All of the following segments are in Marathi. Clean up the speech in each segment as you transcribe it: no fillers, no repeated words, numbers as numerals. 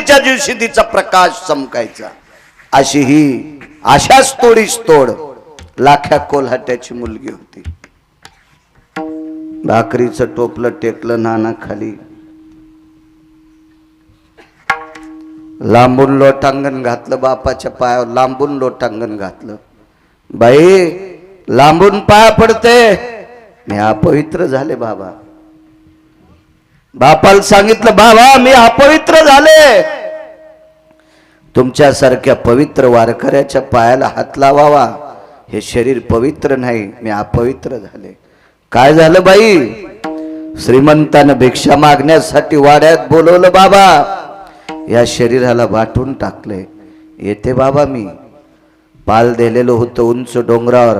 पूजेच्या दिवशी तिचा प्रकाश चमकायचा. अशी ही अशाच तोडीस तोड लाख्या कोल्हाट्याची मुलगी होती. भाकरीचं टोपलं टेकलं नाना खाली, लांबून लोटांगण घातलं बापाच्या पायावर, लांबून लोटांगण घातलं. बाई लांबून पाया पडते, मी अपवित्र झाले बाबा. बापाला सांगितलं बाबा मी अपवित्र झाले. तुमच्यासारख्या पवित्र वारकऱ्याच्या पायाला हात लावावा, हे शरीर पवित्र नाही, मी अपवित्र झाले. काय झालं बाई? श्रीमंतानं भिक्षा मागण्यासाठी वाड्यात बोलवलं बाबा, या शरीराला वाटून टाकले. येते बाबा मी. पाल दिलेलं होतं उंच डोंगरावर.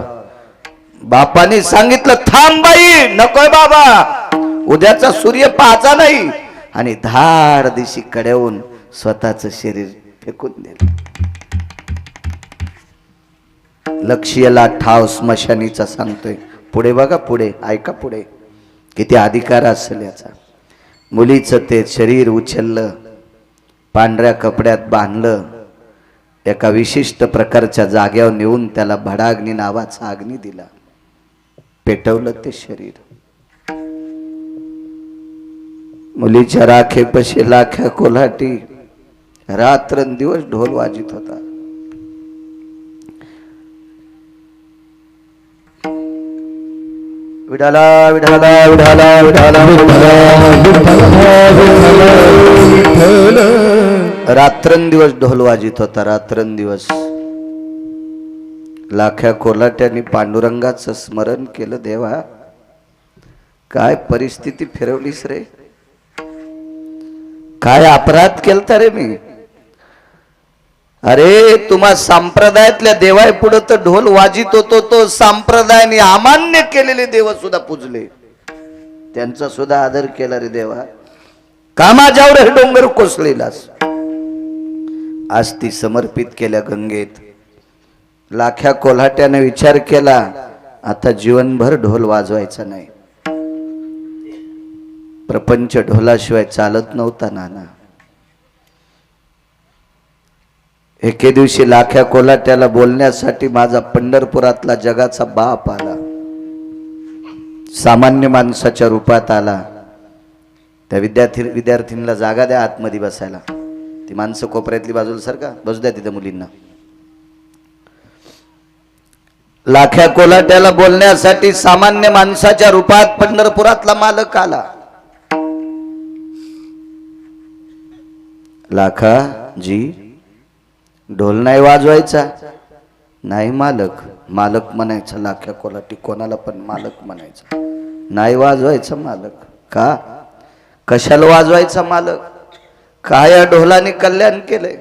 बापाने सांगितलं थांब बाई, नकोय बाबा, उद्याचा सूर्य पाहायचा नाही. आणि धाड दिशी कड्यावून स्वतःच शरीर फेकून दिलं. लक्ष्याला ठाव स्मशानीचा सांगतोय. पुढे बघा, पुढे ऐका, पुढे किती अधिकार असेल याचा. मुलीचं ते शरीर उचललं, पांढऱ्या कपड्यात बांधलं, एका विशिष्ट प्रकारच्या जागेवर नेऊन त्याला भडाग्नी नावाचा अग्नी दिला, पेटवलं ते शरीर. मुलीच्या राखेपाशी लाख्या कोल्हाटी रात्रंदिवस ढोल वाजित होता. विठाला विठाला विठाला विठाला रात्रंदिवस ढोल वाजित होता. रात्रंदिवस लाख्या कोल्हाट्याने पांडुरंगाचं स्मरण केलं. देवा काय परिस्थिती फिरवलीस रे, काय अपराध केलता रे मी. अरे तुम्हा संप्रदायातल्या देवाय पुढे तर ढोल वाजित होतो, तो संप्रदायाने अमान्य केलेले देव सुद्धा पूजले, त्यांचा सुद्धा आदर केला रे देवा. कामाजावर हे डोंगर कोसळेलास. आज ती समर्पित केल्या गंगेत. लाख्या कोल्हाट्याने विचार केला आता जीवनभर ढोल वाजवायचा नाही. प्रपंच ढोलाशिवाय चालत नव्हता नाना. एके दिवशी लाख्या कोल्हाट्याला बोलण्यासाठी माझा पंढरपुरातला जगाचा बाप आला. सामान्य माणसाच्या रूपात आला. त्या विद्यार्थींना जागा द्या आतमध्ये बसायला. ती माणसं कोपऱ्यातली बाजूला सारखा बसू द्या तिथे मुलींना. लाख्या कोल्हाट्याला बोलण्यासाठी सामान्य माणसाच्या रूपात पंढरपुरातला मालक आला. लाखा जी ढोल नाही वाजवायचा. नाही मालक. मालक म्हणायचा लाख्या कोल्हाटी, कोणाला पण मालक म्हणायचा. नाही वाजवायचा मालक. का? कशाला वाजवायचा मालक? काय या ढोलाने कल्याण केलंय,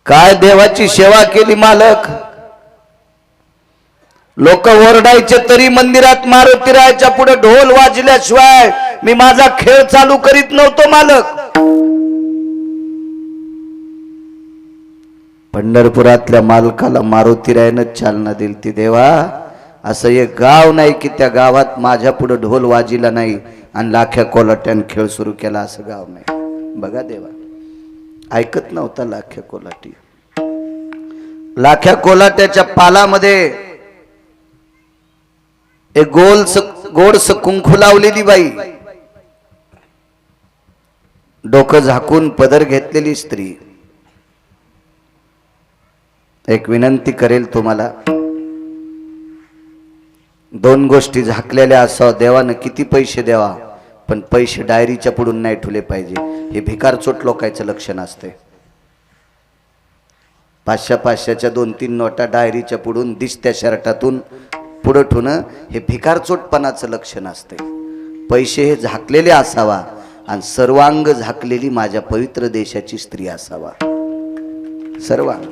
काय देवाची सेवा केली मालक. लोक ओरडायचे तरी मंदिरात मारुतीरायाच्या पुढे ढोल वाजल्याशिवाय मी माझा खेळ चालू करीत नव्हतो मालक. पंढरपुरातल्या मालकाला मारुतीरायानं चालना दिली ती. देवा असं एक गाव नाही की त्या गावात माझ्या पुढे ढोल वाजिला नाही आणि लाख्या कोल्हाट्यानं खेळ सुरू केला, असं गाव नाही. बघा देवा, ऐकत नव्हता लाख्या कोल्हाटी. लाख्या कोल्हाट्याच्या पालामध्ये एक गोडस कुंकू लावलेली बाई, डोकं झाकून पदर घेतलेली स्त्री. एक विनंती करेल तुम्हाला, दोन गोष्टी झाकलेल्या असावं. देवानं किती पैसे द्यावा, पण पैसे डायरीच्या पुढून नाही ठुले पाहिजे. हे भिकारचोट लोकांचं लक्षण असते. 500-500च्या 2-3 नोटा डायरीच्या पुढून दिसत्या शर्टातून पुढं ठुणं हे भिकारचोटपणाचं लक्षण असते. पैसे हे झाकलेले असावा आणि सर्वांग झाकलेली माझ्या पवित्र देशाची स्त्री असावा. सर्वांग.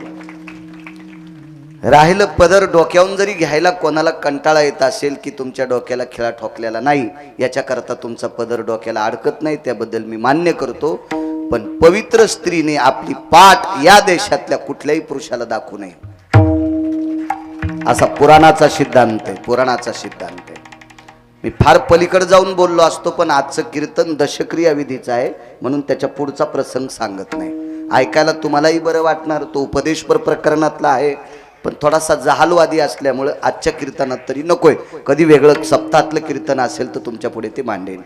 राहिलं पदर डोक्यावरून जरी घ्यायला कोणाला कंटाळा येत असेल की तुमच्या डोक्याला खिळा ठोकलेला नाही, याच्याकरता तुमचा पदर डोक्याला अडकत नाही, त्याबद्दल मी मान्य करतो. पण पवित्र स्त्रीने आपली पाठ या देशातल्या कुठल्याही पुरुषाला दाखवू नये, असा पुराणाचा सिद्धांत आहे. पुराणाचा सिद्धांत आहे. मी फार पलीकडे जाऊन बोललो असतो, पण आजचं कीर्तन दशक्रिया विधीचं आहे म्हणून त्याच्या पुढचा प्रसंग सांगत नाही. ऐकायला तुम्हालाही बरं वाटणार, तो उपदेशपर प्रकरणातला आहे, पण थोडासा जहालवादी असल्यामुळे आजच्या कीर्तनात तरी नकोय. कधी वेगळं सप्ताहातलं कीर्तन असेल तर तुमच्या पुढे ते मांडेल.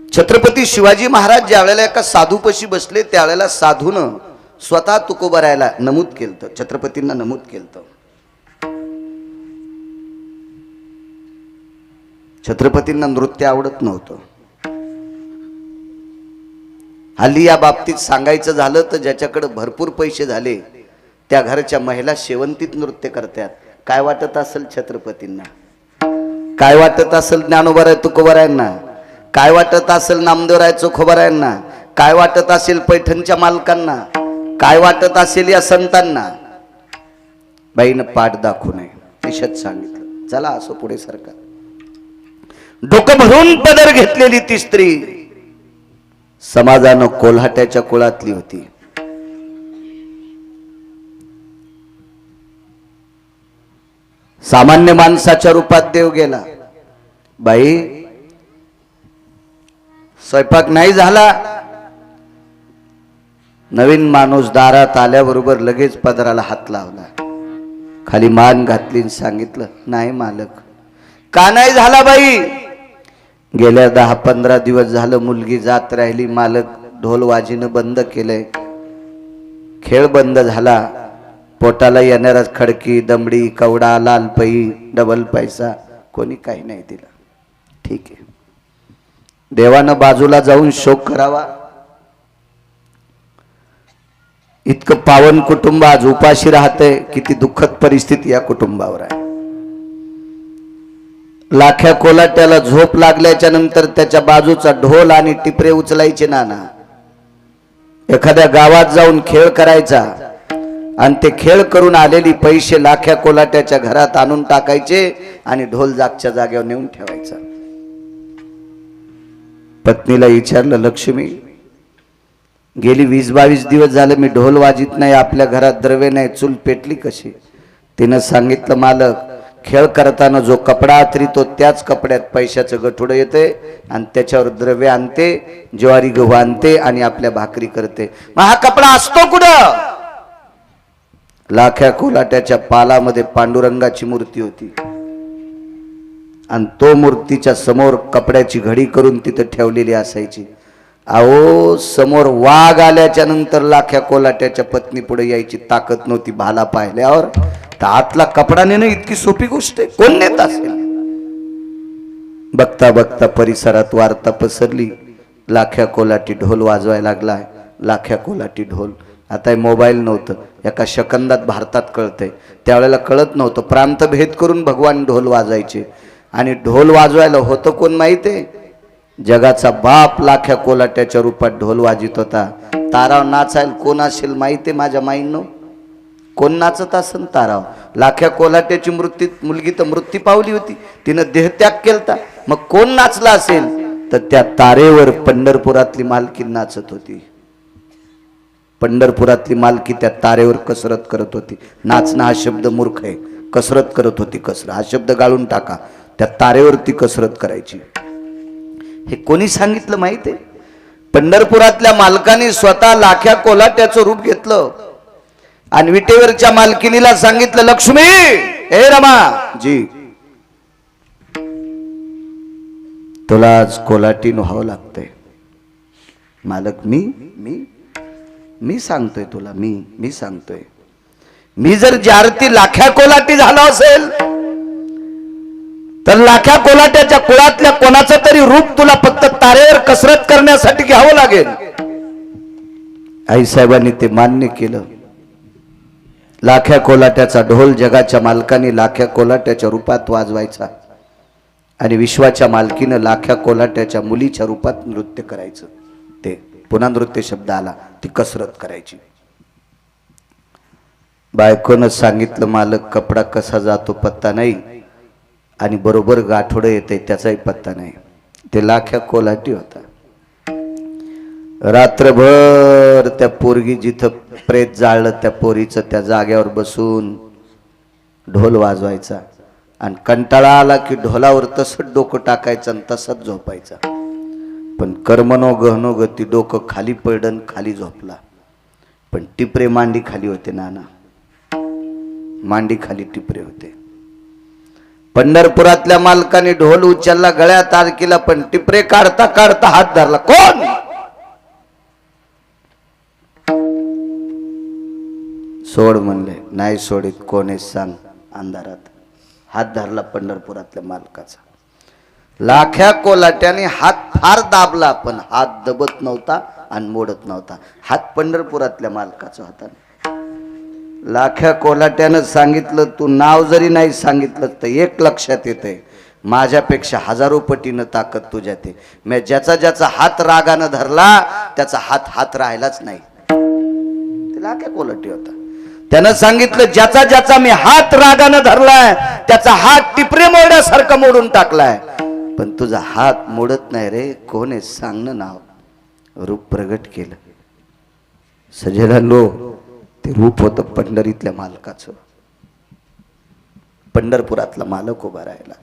छत्रपती शिवाजी महाराज ज्या वेळेला एका साधूपाशी बसले त्यावेळेला साधूनं स्वतः तुकोबारायला नमूद केलं, छत्रपतींना नमूद केलं. छत्रपतींना नृत्य आवडत नव्हतं. हल्ली या बाबतीत सांगायचं झालं तर ज्याच्याकडे भरपूर पैसे झाले त्या घरच्या महिला शेवंतीत नृत्य करतात. काय वाटत असेल छत्रपतींना, काय वाटत असेल ज्ञानोबाराय तुकोबारायांना, काय वाटत असेल नामदेवराय चोखोबारायांना, काय वाटत असेल पैठणच्या मालकांना, काय वाटत असेल या संतांना. बाईनं पाठ दाखवू नये निषेध सांगितलं. चला असं पुढे सरकार. डोकं भरून पदर घेतलेली ती स्त्री समाजानं कोल्हाट्याच्या कुळातली होती. सामान्य माणसाच्या रूपात देव गेला. बाई स्वयंपाक नाही झाला. नवीन माणूस दारात आल्याबरोबर लगेच पदराला हात लावला, खाली मान घातली, सांगितलं नाही मालक. का नाही झाला बाई? गेल्या 10-15 दिवस झालं मुलगी जात राहिली मालक. ढोल वाजीनं बंद केलंय, खेळ बंद झाला. पोटाला येणारा खडकी, दमडी, कवडा, लाल पई, डबल पैसा कोणी काही नाही दिला. ठीक आहे, देवानं बाजूला जाऊन शोक करावा. इतकं पावन कुटुंब आज उपाशी राहतंय. किती दुःखद परिस्थिती या कुटुंबावर आहे. लाख्या कोलाट्याला झोप लागल्याच्या नंतर त्याच्या बाजूचा ढोल आणि टिपरे उचलायचे नाना. एखाद्या गावात जाऊन खेळ करायचा आणि ते खेळ करून आलेली पैसे लाख्या कोलाट्याच्या घरात आणून टाकायचे आणि ढोल जागच्या जागेवर नेऊन ठेवायचा. पत्नीला विचारलं, लक्ष्मी गेली 20-22 दिवस झाले मी ढोल वाजित नाही, आपल्या घरात द्रव्य नाही, चूल पेटली कशी? तिनं सांगितलं, मालक खेळ करताना जो कपडा आथरीतो त्याच कपड्यात पैशाचं गठुडं येते आणि त्याच्यावर द्रव्य आणते, ज्वारी गहू आणते आणि आपल्या भाकरी करते. मग हा कपडा असतो कुठं? लाख्या कोलाट्याच्या पालामध्ये पांडुरंगाची मूर्ती होती आणि तो मूर्तीच्या समोर कपड्याची घडी करून तिथं ठेवलेली असायची. अहो समोर वाघ आल्याच्या नंतर लाख्या कोलाट्याच्या पत्नी पुढे यायची ताकद नव्हती. भाला पाहिल्यावर तर आतला कपडा नेणं इतकी सोपी गोष्ट आहे, कोण नेत असेल? बघता बघता परिसरात वार्ता पसरली, लाख्या कोलाटी ढोल वाजवायला लागलाय. लाख्या कोलाटी ढोल. आता मोबाईल नव्हतं, एका सेकंदात भारतात कळतंय. त्यावेळेला कळत नव्हतं, प्रांतभेद करून भगवान ढोल वाजायचे. आणि ढोल वाजवायला होतं कोण माहितीये? जगाचा बाप लाख्या कोलाट्याच्या रूपात ढोल वाजित होता. ताराव नाचायला कोण असेल माहितीये माझ्या माईंनो? कोण नाचत असेल? ताराव. लाख्या कोलाट्याची मुलगी तर मृत्यू पावली होती, तिनं देहत्याग केलता. मग कोण नाचला असेल? तर त्या तारेवर पंढरपुरातली मालकी नाचत होती. पंढरपुरातली मालकी त्या तारेवर कसरत करत होती. नाचणं हा शब्द मूर्ख आहे, कसरत करत होती. कसरत हा शब्द गाळून टाका. त्या तारेवरती कसरत करायची. हे कोणी सांगितलं माहितीये? पंढरपुरातल्या मालकाने स्वतः लाख्या कोलाट्याचं रूप घेतलं आणि विटेवरच्या मालकिनीला सांगितलं, लक्ष्मी हे रमा जी तुला आज कोलाटीन व्हावं लागतंय. मालक मी सांगतोय तुला, मी सांगतोय. मी जर जारती लाख्या कोलाटी झाला असेल तर लाख्या कोलाट्याच्या कुळातल्या कोणाचं तरी रूप तुला फक्त तारेवर कसरत करण्यासाठी घ्यावं लागेल. आईसाहेबांनी ते मान्य केलं. लाख्या कोलाट्याचा ढोल जगाच्या मालकाने लाख्या कोलाट्याच्या रूपात वाजवायचा आणि विश्वाच्या मालकीनं लाख्या कोलाट्याच्या मुलीच्या रूपात नृत्य करायचं. ते पुन्हा नृत्य शब्द आला, ती कसरत करायची. बायकोनं सांगितलं, मालक कपडा कसा जातो पत्ता नाही आणि बरोबर गाठोडं येते त्याचाही पत्ता नाही. ते लाख्या कोलाटी होता. रात्रभर त्या पोरगी जिथं प्रेत जाळलं त्या पोरीचं त्या जाग्यावर बसून ढोल वाजवायचा आणि कंटाळा आला की ढोलावर तसंच डोकं टाकायचं आणि तसंच झोपायचा. पण कर्मनो गहनो गती, डोकं खाली पडन खाली झोपला. पण टिपरे मांडी खाली होते नाना, मांडी खाली टिपरे होते. पंढरपुरातल्या मालकाने ढोल उचलला, गळ्यात हात केला, पण टिपरे काढता काढता हात धरला. कोण? सोड म्हणले. नाही सोडित. कोण आहे सांग? अंधारात हात धरला पंढरपुरातल्या मालकाचा. लाख्या कोलाट्याने हात फार दाबला, पण हात दबत नव्हता आणि मोडत नव्हता. हात पंढरपुरातल्या मालकाचा होता. लाख्या कोलाट्यानं सांगितलं, तू नाव जरी नाही सांगितलं तर एक लक्षात येतंय, माझ्यापेक्षा हजारो पटीनं ताकद तुझ्यात आहे. मी ज्याचा ज्याचा हात रागानं धरला त्याचा हात हात राहिलाच नाही. ते लाख्या कोलाटी होता. त्यानं सांगितलं, ज्याचा ज्याचा मी हात रागानं धरलाय त्याचा हात टिपरे मोडण्यासारखं मोडून टाकलाय, पण तुझा हात मोडत नाही रे. कोण आहे सांगणं नाव. रूप प्रगट केलं. सजलांनो, ते रूप होतं पंढरीतल्या मालकाचं. पंढरपुरातला मालक उभा राहिला,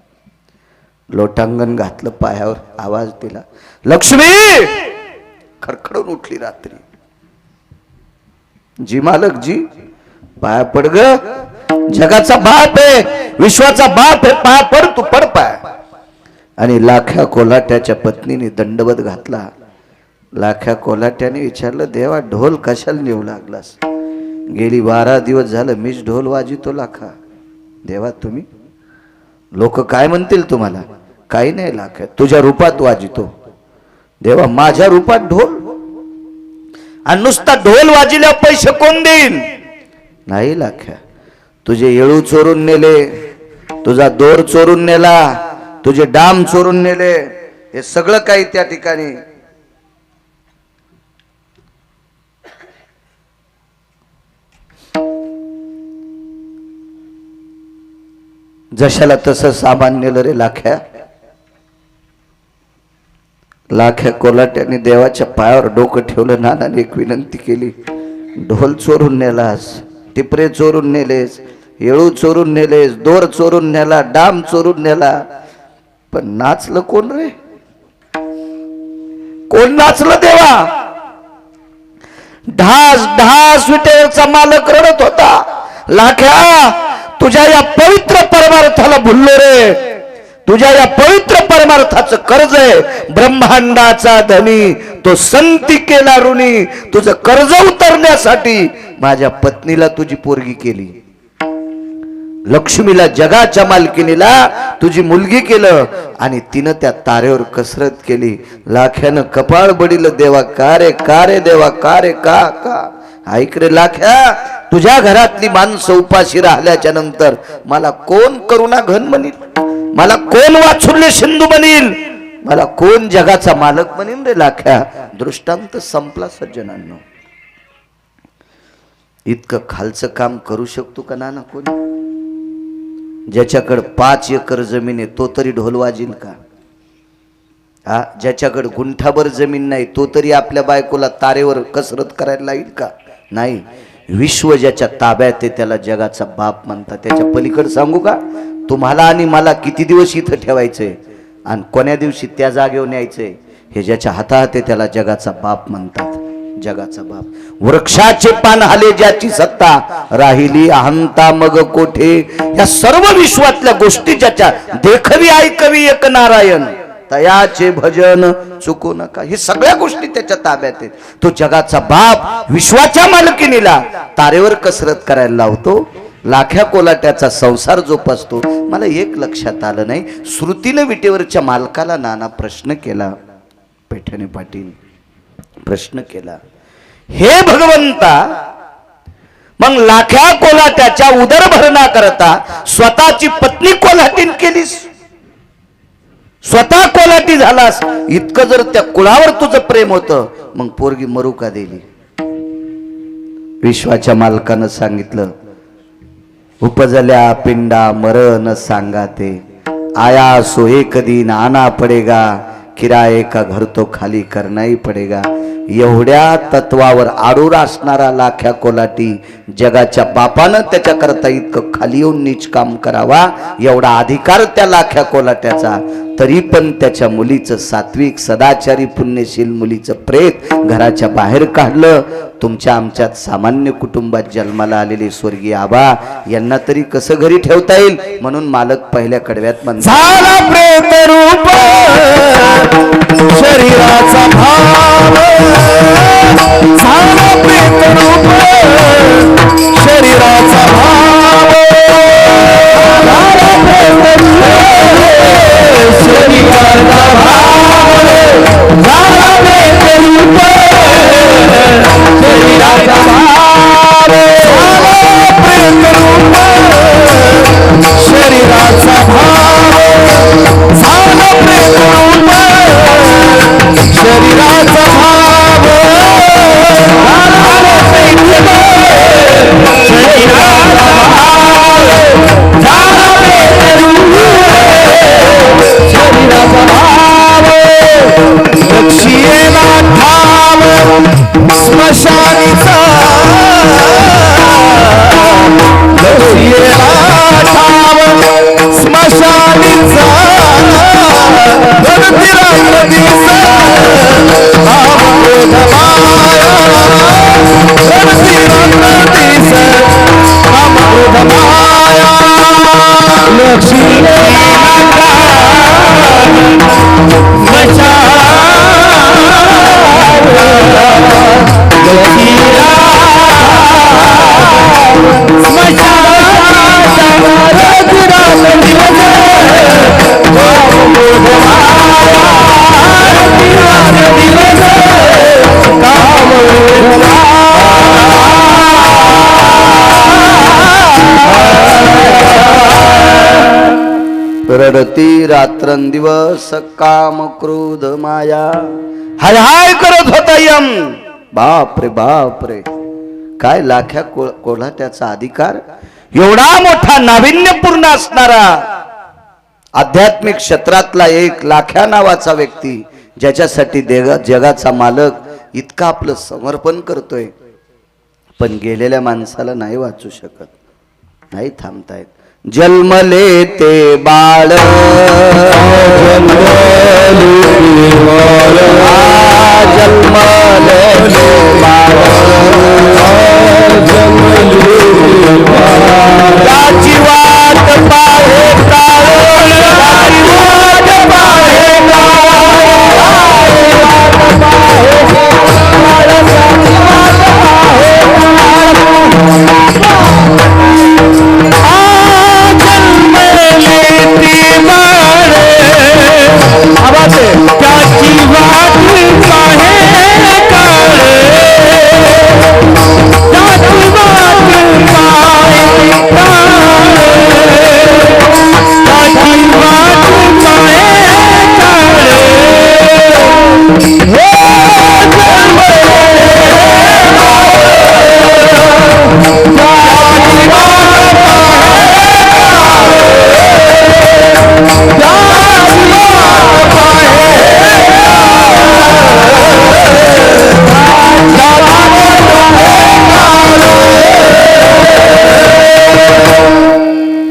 लोटांगण घातलं पायावर, आवाज दिला, लक्ष्मी. खडखडून उठली रात्री. जी मालक जी, पाया पड ग. जगाचा बाप आहे, विश्वाचा बाप आहे, पाया पड, तू पड पाय. आणि लाख्या कोलाट्याच्या पत्नीने दंडवत घातला. लाख्या कोलाट्याने विचारलं, देवा ढोल कशाला नेऊ लागलास? गेली 12 दिवस झालं मीच ढोल वाजितो लाखा. देवा तुम्ही, लोक काय म्हणतील तुम्हाला? काही नाही लाख्या, तुझ्या रूपात वाजितो. देवा माझ्या रूपात ढोल? आणि नुसता ढोल वाजिल्या पैसे कोण देईल? नाही लाख्या, तुझे येळू चोरून नेले, तुझा दोर चोरून नेला, तुझे डाम चोरून नेले, हे सगळं काही त्या ठिकाणी. जशाला तसं सामान नेलं रे लाख्या. लाख्या कोलाट्याने देवाच्या पायावर डोकं ठेवलं. नानाने एक विनंती केली, ढोल चोरून नेलास, टिपरे चोरून नेलेस, येळू चोरून नेलेस, दोर चोरून नेला, डाम चोरून नेला, पण नाचलं कोण रे? कोण नाचलं देवा? ढास ढास विटेचा मालक रडत होता. लाख्या, तुझ्या या पवित्र परमार्थाला भुललो रे. तुझ्या या पवित्र परमार्थाचं कर्ज आहे. ब्रह्मांडाचा धनी तो संती केला ऋणी. तुझं कर्ज उतरण्यासाठी माझ्या पत्नीला तुझी पोरगी केली, लक्ष्मीला जगाच्या मालकिनीला तुझी मुलगी केलं, आणि तिनं त्या तारेवर कसरत केली. लाख्यानं कपाळ बडिलं, देवा का रे, का रे देवा, का रे, का का. ऐक रे लाख्या, तुझ्या घरातली माणसं उपाशी राहिल्याच्या नंतर मला कोण करुणा घन म्हणील? मला कोण वात्सल्य सिंधू बनील? मला कोण जगाचा मालक बनील रे लाख्या? दृष्टांत संपला सज्जनांनो. इतकं खालचं काम करू शकतो का नाना कोणी? ज्याच्याकडे 5 एकर जमीन आहे तो तरी ढोल वाजील का? हा, ज्याच्याकडे गुंठाभर जमीन नाही तो तरी आपल्या बायकोला तारेवर कसरत करायला लागेल का? नाही. विश्व ज्याच्या ताब्यात आहे त्याला जगाचा बाप म्हणतात. त्याच्या पलीकडे सांगू का? तुम्हाला आणि मला किती दिवस इथं ठेवायचंय आणि कोण्या दिवशी त्या जागेवर न्यायचंय हे ज्याच्या हातात आहे त्याला जगाचा बाप म्हणतात. जगाचा बाप. वृक्षाचे पान हाले ज्याची सत्ता, राहिली अहंता मग कोठे. या सर्व विश्वातल्या गोष्टी ज्याच्या देखवी ऐकवी एक नारायण, तयाचे भजन चुकू नका. हे सगळ्या गोष्टी त्याच्या ताब्यात आहेत. तो जगाचा बाप विश्वाच्या मालकिनीला तारेवर कसरत करायला लावतो. लाख्या कोलाट्याचा संसार जोपासतो. मला एक लक्षात आलं नाही, श्रुतीनं विटेवरच्या मालकाला नाना प्रश्न केला. पैठणे पाटील प्रश्न केला, हे भगवंता, मग लाख्या कोलाट्याच्या उदरभरणा करता स्वतःची पत्नी कोल्हाटीन केलीस, स्वतः कोल्हाटी झालास. इतकं जर त्या कुळावर तुझं प्रेम होतं मग पोरगी मरू का दिली? विश्वाच्या मालकानं सांगितलं, उपजल्या पिंडा मरण सांगाते, आया सो एक दिन आना पडेगा, किराए का घर तो खाली करना ही पडेगा. एवढ्या तत्वावर आडूर असणारा लाख्या कोलाटी जगाच्या बापानं त्याच्याकरता इतकं खाली येऊन नीच काम करावा एवढा अधिकार त्या लाख्या कोलाट्याचा. तरी पण त्याच्या मुलीचं सात्विक सदाचारी पुण्यशील मुलीचं प्रेत घराच्या बाहेर काढलं. तुमच्या आमच्यात सामान्य कुटुंबात जन्माला आलेले स्वर्गीय आबा यांना तरी कसं घरी ठेवता येईल म्हणून मालक पहिल्या कडव्यात म्हणतात, प्रेत रूप शरीराचा भाव झाला प्रेत रूप शरीराचा भाव झाला प्रेत रूप शरीराचा भाव झाला प्रेत रूप शरीराचा भाव झाला प्रेत रूप शरीराचा भाव झाला प्रेत रूप शरीराचा भाव झाला प्रेत रूप शरीराचा भाव झाला प्रेत रूप शरीराचा भाव लक्षीला ठाव स्मशानीचा लक्षीला ठाव स्मशानीचा रडती रात्रंदिवस काम क्रोध माया हाय हाय करत होता यम. बाप रे काय लाख्या कोल्हाट्याचा अधिकार. एवढा मोठा नाविन्यपूर्ण असणारा आध्यात्मिक क्षेत्रातला एक लाख्या नावाचा व्यक्ती ज्याच्यासाठी जगाचा मालक इतका आपलं समर्पण करतोय पण गेलेल्या माणसाला नाही वाचू शकत, नाही थांबतायत. जन्मले ते बाळ जन्मले ते बाळ त्याची वाट पाहे काळ त्याची वाट पाहे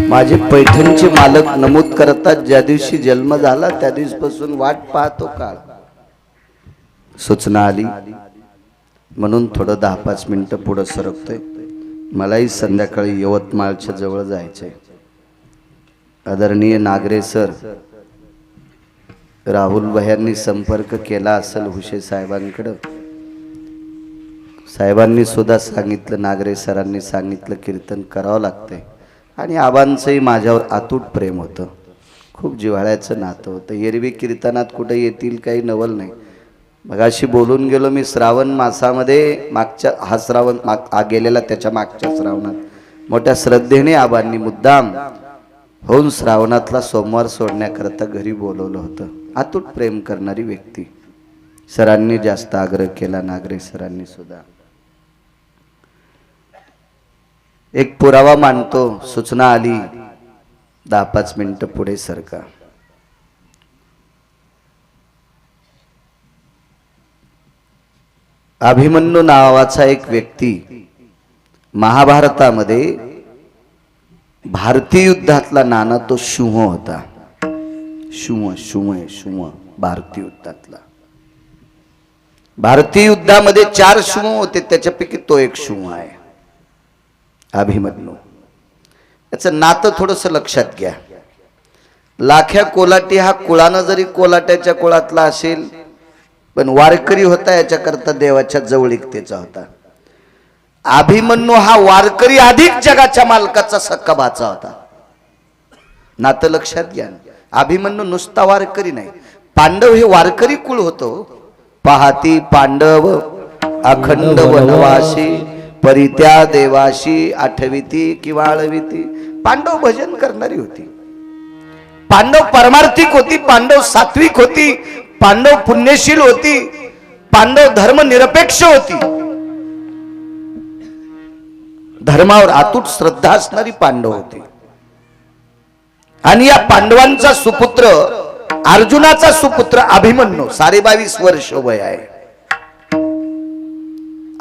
माझे पैठणचे मालक नमूद करतात ज्या दिवशी जन्म झाला त्या दिवसापासून वाट पाहतो काळ. सूचना आली म्हणून थोडं 10-5 मिनिटं पुढे सरकतोय. मलाही संध्याकाळी यवतमाळच्या जवळ जायचंय. आदरणीय नागरे सर राहुल भैयांनी संपर्क केला असेल हुशे साहेबांकडे. साहेबांनी सुद्धा सांगितलं, नागरे सरांनी सांगितलं कीर्तन करावं लागतंय. आणि आबांचंही माझ्यावर अतूट प्रेम होतं, खूप जिव्हाळ्याचं नातं होतं. एरवी कीर्तनात कुठे येतील काही नवल नाही. मगाशी बोलून गेलो मी श्रावण मासामध्ये मागच्या हा श्रावण गेलेला त्याच्या मागच्या श्रावणात मोठ्या श्रद्धेने आबांनी मुद्दाम होऊन श्रावणातला सोमवार सोडण्याकरता घरी बोलवलं होतं. अतूट प्रेम करणारी व्यक्ती. सरांनी जास्त आग्रह केला, नागरे सरांनी सुद्धा. एक पुरावा मानतो. सूचना आली 10-5 मिनिटं पुढे सरका. अभिमन्यू नावाचा एक व्यक्ती महाभारतामध्ये भारतीय युद्धातला नाना तो शुंह होता. शुंह भारतीय युद्धातला. भारतीय युद्धामध्ये 4 शुंह होते, त्याच्यापैकी तो एक शुंह आहे अभिमन्यू. याचं नातं थोडस लक्षात घ्या. लाख्या कोलाटी हा कुळानं जरी कोलाट्याच्या कुळातला असेल, पण वारकरी होता याच्याकरता देवाच्या जवळीकतेचा होता. अभिमन्यू हा वारकरी अधिक जगाच्या मालकाचा सक्का भाचा होता. नातं लक्षात घ्या. अभिमन्यू नुसता वारकरी नाही, पांडव हे वारकरी कुळ होतो. पाहती पांडव अखंड वनवासी, परित्या देवाशी आठविती किंवा आळविती. पांडव भजन करणारी होती. पांडव परमार्थिक होती. पांडव सात्विक होती. पांडव पुण्यशील होती. पांडव धर्मनिरपेक्ष होती. धर्मावर अतूट श्रद्धा असणारी पांडव होती. आणि या पांडवांचा सुपुत्र अर्जुनाचा सुपुत्र अभिमन्यू 22.5 वर्ष वय आहे.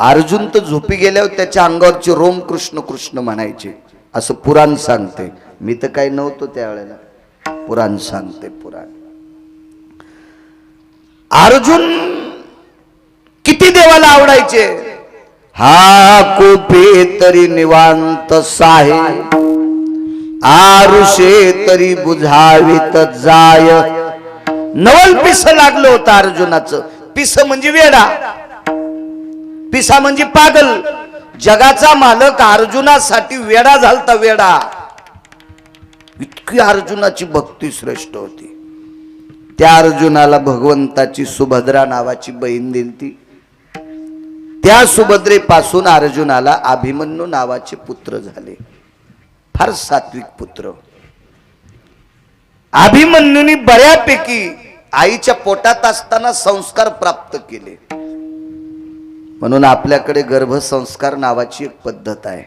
अर्जुन तर झोपी गेल्यावर त्याच्या अंगावरचे रोम कृष्ण कृष्ण म्हणायचे असं पुराण सांगते. मी तर काही नव्हतो त्यावेळेला, पुराण सांगते पुराण. अर्जुन किती देवाला आवडायचे. हा कोपे तरी निवांत साहे, आरुषे तरी बुझावीत जाय. नवल पिस लागलं होतं अर्जुनाचं. पिस म्हणजे वेडा, पिसा म्हणजे पागल. जगाचा मालक अर्जुनासाठी वेडा झालता, वेडा. इतकी अर्जुनाची भक्ती श्रेष्ठ होती. त्या अर्जुनाला भगवंताची सुभद्रा नावाची बहीण दिलती. त्या सुभद्रेपासून अर्जुनाला अभिमन्यू नावाचे पुत्र झाले. फार सात्विक पुत्र. अभिमन्यूनी बऱ्यापैकी आईच्या पोटात असताना संस्कार प्राप्त केले. म्हणून आपल्याकडे गर्भसंस्कार नावाची एक पद्धत आहे.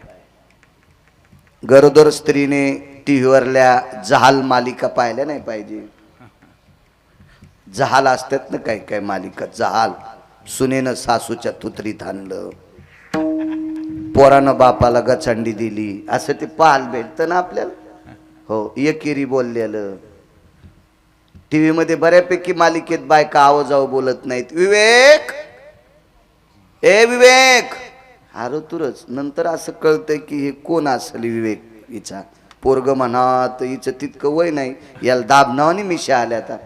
गरोदर स्त्रीने टीव्हीवरल्या जहाल मालिका पाहिल्या नाही पाहिजे. जहाल असतात ना काही काही मालिका. जहाल सुनेनं सासूच्या तुतरीत आणलं, पोरानं बापाला गचांडी दिली, असं ते पाहायला भेटतं ना आपल्याला. हो, एकेरी बोललेलं. टीव्ही मध्ये बऱ्यापैकी मालिकेत बायका आवाजाव बोलत नाहीत. विवेक, ए विवेक, अरे तुरच. नंतर असं कळतंय की हे कोण असेल विवेक. हिचा पोरग म्हणा तर हिचं तितकं वय नाही, याला दाब नावाने मिशा आल्या आता.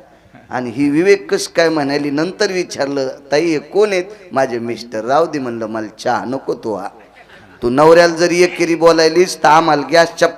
आणि ही विवेक कस काय म्हणाली. नंतर विचारलं, ताई हे कोण आहेत. माझे मिस्टर. राहू दे म्हणलं, मला चहा नको. तू नवऱ्याला जरी एकेरी बोलायलीस तर आम्हाला गॅसच्या